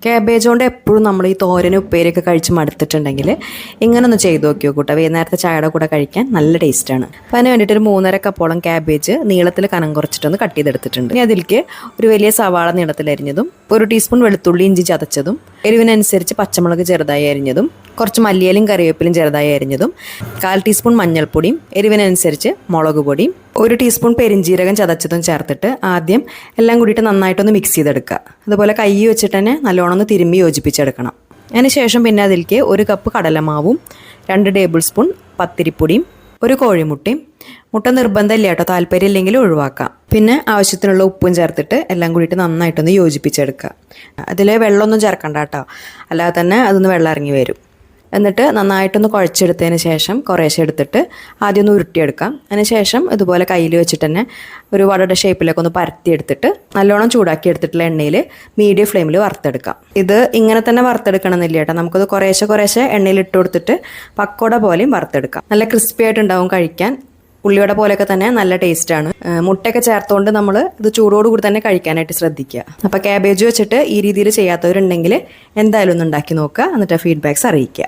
Cabbage കൊണ്ട് എപ്പോഴും നമ്മൾ ഈ തോരനും ഉപ്പേരിയൊക്കെ കഴിച്ച് മടുത്തിട്ടുണ്ടെങ്കിൽ ഇങ്ങനൊന്ന് ചെയ്ത് നോക്കി നോക്കൂട്ടോ. വൈകുന്നേരത്തെ ചായയുടെ കൂടെ കഴിക്കാൻ നല്ല ടേസ്റ്റാണ്. അപ്പോൾ അതിന് വേണ്ടിയിട്ട് ഒരു 3.5 കപ്പോളം കാബേജ് നീളത്തിൽ കനം കുറച്ചിട്ടൊന്ന് കട്ട് ചെയ്തെടുത്തിട്ടുണ്ട്. ഇനി അതിലേക്ക് ഒരു വലിയ സവാള നീളത്തിൽ അരിഞ്ഞതും 1 ടീസ്പൂൺ വെളുത്തുള്ളി ഇഞ്ചി ചതച്ചതും എരിവിനനുസരിച്ച് പച്ചമുളക് ചെറുതായി അരിഞ്ഞതും കുറച്ച് മല്ലിയിലും കറിവേപ്പിലും ചെറുതായി അരിഞ്ഞതും 1/4 ടീസ്പൂൺ മഞ്ഞൾപ്പൊടിയും എരിവിനനുസരിച്ച് മുളക് പൊടിയും 1 ടീസ്പൂൺ പെരിഞ്ജീരകം ചതച്ചതും ചേർത്തിട്ട് ആദ്യം എല്ലാം കൂടിയിട്ട് നന്നായിട്ടൊന്ന് മിക്സ് ചെയ്തെടുക്കുക. അതുപോലെ കൈ വെച്ചിട്ട് തന്നെ നല്ലോണം ഒന്ന് തിരുമ്മി യോജിപ്പിച്ചെടുക്കണം. അതിന് ശേഷം പിന്നെ അതിലേക്ക് 1 കപ്പ് കടലമാവും 2 ടേബിൾ സ്പൂൺ പത്തിരിപ്പൊടിയും 1 കോഴിമുട്ടയും, മുട്ട നിർബന്ധമില്ല കേട്ടോ, താല്പര്യം ഇല്ലെങ്കിൽ ഒഴിവാക്കാം. പിന്നെ ആവശ്യത്തിനുള്ള ഉപ്പും ചേർത്തിട്ട് എല്ലാം കൂടിയിട്ട് നന്നായിട്ടൊന്ന് യോജിപ്പിച്ചെടുക്കുക. അതിൽ വെള്ളമൊന്നും ചേർക്കണ്ട കേട്ടോ, അല്ലാതെ തന്നെ അതൊന്ന് വെള്ളം ഇറങ്ങി വരും. എന്നിട്ട് നന്നായിട്ടൊന്ന് കുഴച്ചെടുത്തതിന് ശേഷം കുറേശ്ശെ എടുത്തിട്ട് ആദ്യം ഒന്ന് ഉരുട്ടിയെടുക്കാം. അതിന് ശേഷം ഇതുപോലെ കയ്യിൽ വെച്ചിട്ട് തന്നെ ഒരു വടയുടെ ഷേപ്പിലൊക്കെ ഒന്ന് പരത്തിയെടുത്തിട്ട് നല്ലോണം ചൂടാക്കി എടുത്തിട്ടുള്ള എണ്ണയിൽ മീഡിയം ഫ്ലെയിമിൽ വറുത്തെടുക്കാം. ഇത് ഇങ്ങനെ തന്നെ വറുത്തെടുക്കണം എന്നില്ല കേട്ടോ, നമുക്കത് കുറേശ്ശെ എണ്ണയിൽ ഇട്ട് കൊടുത്തിട്ട് പക്കോട പോലെയും വറുത്തെടുക്കാം. നല്ല ക്രിസ്പി ആയിട്ടുണ്ടാവും കഴിക്കാൻ. ഉള്ളിവട പോലെയൊക്കെ തന്നെ നല്ല ടേസ്റ്റാണ്. മുട്ടയൊക്കെ ചേർത്തുകൊണ്ട് നമ്മൾ ഇത് ചൂടോടുകൂടി തന്നെ കഴിക്കാനായിട്ട് ശ്രദ്ധിക്കുക. അപ്പോൾ കാബേജ് വെച്ചിട്ട് ഈ രീതിയിൽ ചെയ്യാത്തവരുണ്ടെങ്കിൽ എന്തായാലും ഒന്ന് ഉണ്ടാക്കി നോക്കുക, എന്നിട്ട് ഫീഡ്ബാക്ക്സ് അറിയിക്കുക.